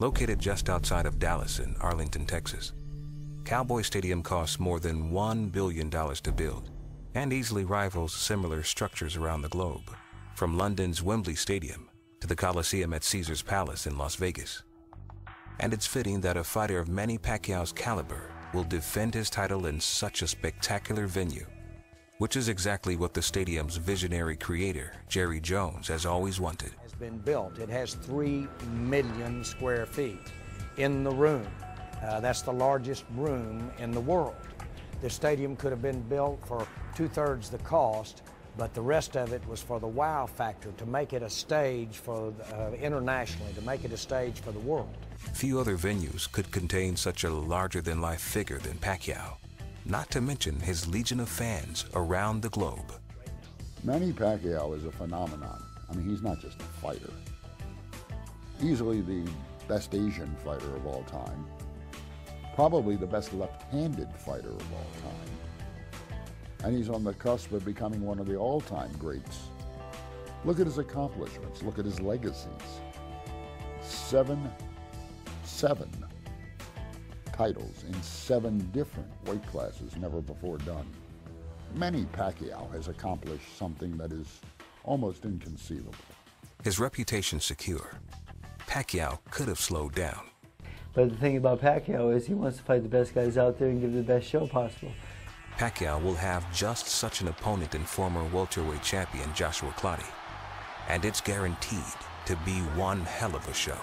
Located just outside of Dallas in Arlington, Texas, Cowboy Stadium costs more than $1 billion to build and easily rivals similar structures around the globe, from London's Wembley Stadium to the Coliseum at Caesar's Palace in Las Vegas. And it's fitting that a fighter of Manny Pacquiao's caliber will defend his title in such a spectacular venue, which is exactly what the stadium's visionary creator, Jerry Jones, has always wanted. Has been built. It has 3 million square feet in the room. That's the largest room in the world. The stadium could have been built for 2/3 the cost, but the rest of it was for the wow factor, to make it a stage for internationally, to make it a stage for the world. Few other venues could contain such a larger-than-life figure than Pacquiao, not to mention his legion of fans around the globe. Manny Pacquiao is a phenomenon. I mean, he's not just a fighter. Easily the best Asian fighter of all time. Probably the best left-handed fighter of all time. And he's on the cusp of becoming one of the all-time greats. Look at his accomplishments. Look at his legacies. Seven titles in 7 different weight classes, never before done. Manny Pacquiao has accomplished something that is almost inconceivable. His reputation secure, Pacquiao could have slowed down. But the thing about Pacquiao is he wants to fight the best guys out there and give the best show possible. Pacquiao will have just such an opponent in former welterweight champion Joshua Clottey, and it's guaranteed to be one hell of a show.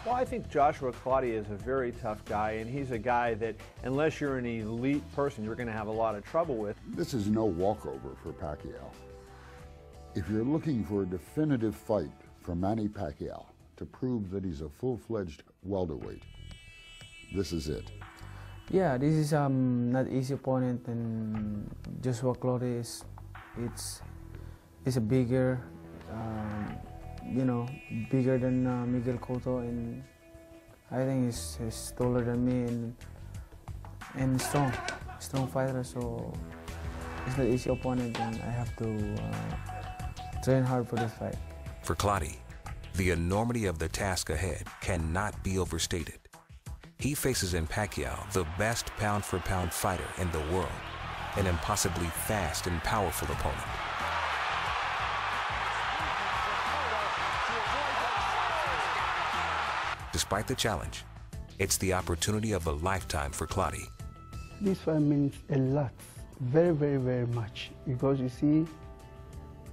Well, I think Joshua Clottey is a very tough guy, and he's a guy that, unless you're an elite person, you're going to have a lot of trouble with. This is no walkover for Pacquiao. If you're looking for a definitive fight for Manny Pacquiao to prove that he's a full-fledged welterweight, this is it. Yeah, this is not easy opponent, and Joshua Clottey is a bigger, bigger than Miguel Cotto, and I think he's taller than me and strong fighter. So it's not easy opponent, and I have to train hard for this fight. For Clottey, the enormity of the task ahead cannot be overstated. He faces in Pacquiao the best pound-for-pound fighter in the world, an impossibly fast and powerful opponent. Despite the challenge, it's the opportunity of a lifetime for Clottey. This fight means a lot, very, very, very much, because you see,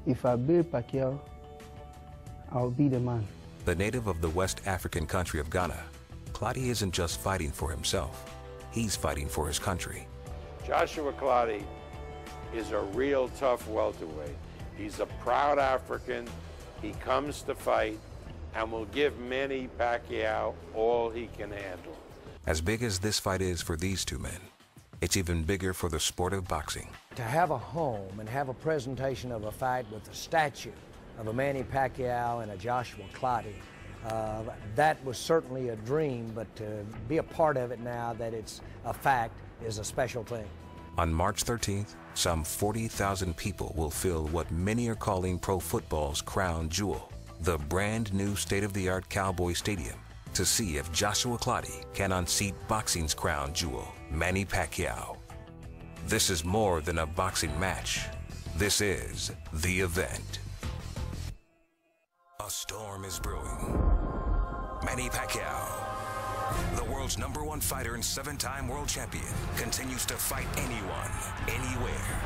if I beat Pacquiao, I'll be the man. The native of the West African country of Ghana, Clottey isn't just fighting for himself, he's fighting for his country. Joshua Clottey is a real tough welterweight. He's a proud African. He comes to fight and will give Manny Pacquiao all he can handle. As big as this fight is for these two men, it's even bigger for the sport of boxing. To have a home and have a presentation of a fight with a statue of a Manny Pacquiao and a Joshua Clottey, that was certainly a dream, but to be a part of it now that it's a fact is a special thing. On March 13th, some 40,000 people will fill what many are calling pro football's crown jewel, the brand new state-of-the-art Cowboy Stadium, to see if Joshua Clottey can unseat boxing's crown jewel, Manny Pacquiao. This is more than a boxing match. This is the event. A storm is brewing. Manny Pacquiao, the world's #1 fighter and 7-time world champion, continues to fight anyone, anywhere.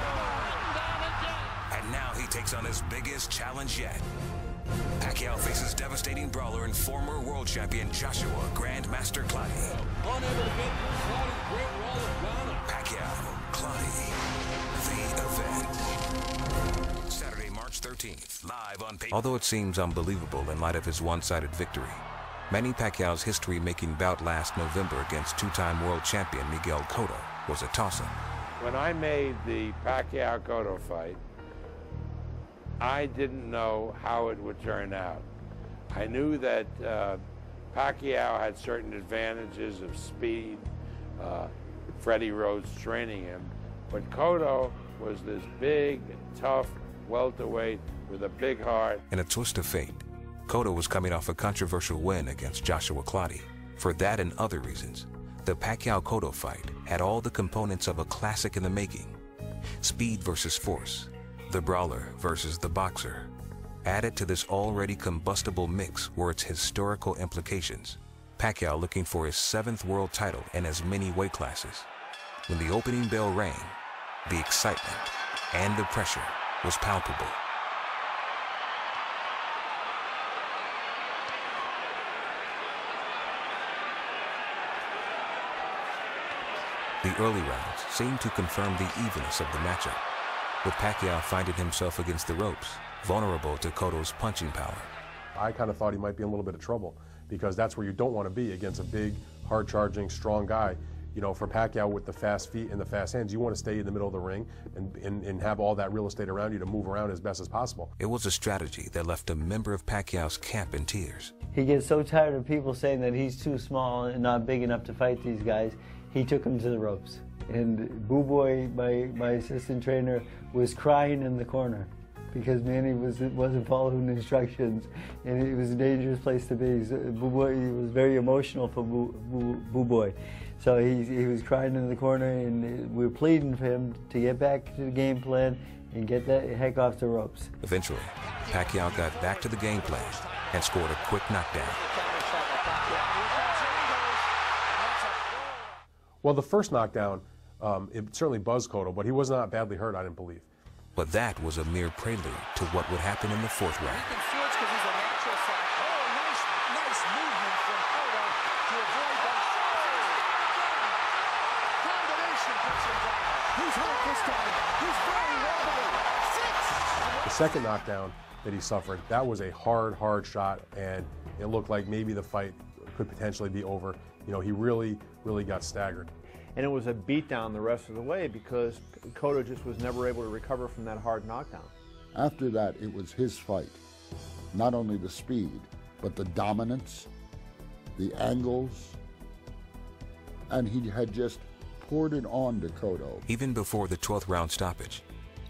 And now he takes on his biggest challenge yet. Pacquiao faces devastating brawler and former world champion Joshua Grandmaster Clottey. Unable to get Clottey's great wall of Ghana. Pacquiao, Clottey, the event. Saturday, March 13th, live on pay. Although it seems unbelievable in light of his one-sided victory, Manny Pacquiao's history-making bout last November against 2-time world champion Miguel Cotto was a toss-up. When I made the Pacquiao-Cotto fight, I didn't know how it would turn out. I knew that Pacquiao had certain advantages of speed, Freddie Rhodes training him, but Cotto was this big, tough welterweight with a big heart. In a twist of fate, Cotto was coming off a controversial win against Joshua Clottey. For that and other reasons, the Pacquiao-Cotto fight had all the components of a classic in the making. Speed versus force, the brawler versus the boxer. Added to this already combustible mix were its historical implications. Pacquiao looking for his 7th world title in as many weight classes. When the opening bell rang, the excitement and the pressure was palpable. The early rounds seemed to confirm the evenness of the matchup, with Pacquiao finding himself against the ropes, vulnerable to Cotto's punching power. I kind of thought he might be in a little bit of trouble because that's where you don't want to be against a big, hard-charging, strong guy. You know, for Pacquiao with the fast feet and the fast hands, you want to stay in the middle of the ring and have all that real estate around you to move around as best as possible. It was a strategy that left a member of Pacquiao's camp in tears. He gets so tired of people saying that he's too small and not big enough to fight these guys, he took him to the ropes. And Boo Boy, my assistant trainer, was crying in the corner because Manny wasn't following instructions, and it was a dangerous place to be. So Boo Boy, he was very emotional for Boo Boy. So he was crying in the corner, and we were pleading for him to get back to the game plan and get that heck off the ropes. Eventually, Pacquiao got back to the game plan and scored a quick knockdown. Well, the first knockdown, it certainly buzzed Cotto, but he was not badly hurt, I didn't believe. But that was a mere prelude to what would happen in the 4th round. The second knockdown that he suffered, that was a hard shot, and it looked like maybe the fight could potentially be over. You know, he really got staggered. And it was a beatdown the rest of the way because Cotto just was never able to recover from that hard knockdown. After that, it was his fight. Not only the speed, but the dominance, the angles, and he had just poured it on to Cotto. Even before the 12th round stoppage,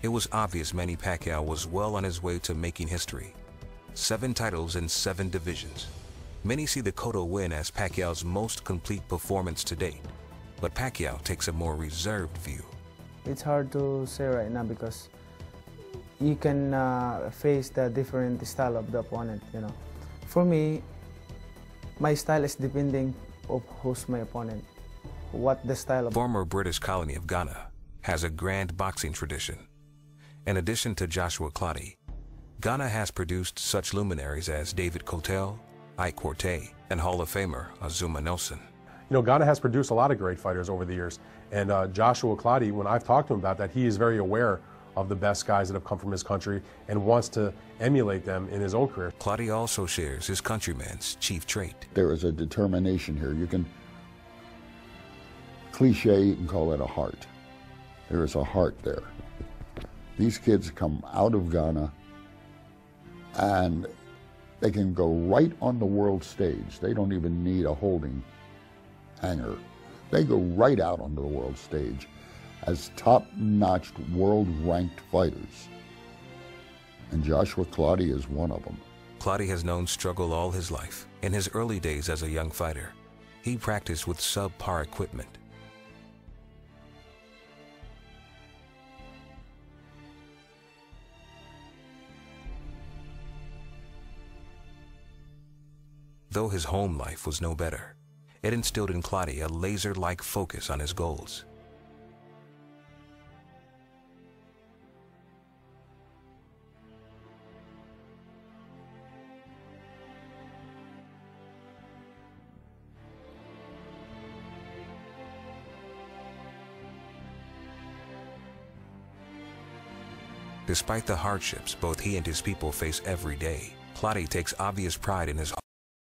it was obvious Manny Pacquiao was well on his way to making history. 7 titles in 7 divisions. Many see the Cotto win as Pacquiao's most complete performance to date, but Pacquiao takes a more reserved view. It's hard to say right now because you can face the different style of the opponent, you know. For me, my style is depending of who's my opponent, what the style of... Former British colony of Ghana has a grand boxing tradition. In addition to Joshua Clottey, Ghana has produced such luminaries as David Cotel, Ike Quartey, and Hall of Famer Azuma Nelson. You know, Ghana has produced a lot of great fighters over the years, and Joshua Clottey, when I've talked to him about that, he is very aware of the best guys that have come from his country and wants to emulate them in his own career. Clottey also shares his countryman's chief trait. There is a determination here. You can, cliche, you can call it a heart. There is a heart there. These kids come out of Ghana and they can go right on the world stage. They don't even need a holding hanger. They go right out onto the world stage as top-notch, world-ranked fighters. And Joshua Clottey is one of them. Clottey has known struggle all his life. In his early days as a young fighter, he practiced with subpar equipment. Though his home life was no better, it instilled in Clottey a laser-like focus on his goals. Despite the hardships both he and his people face every day, Clottey takes obvious pride in his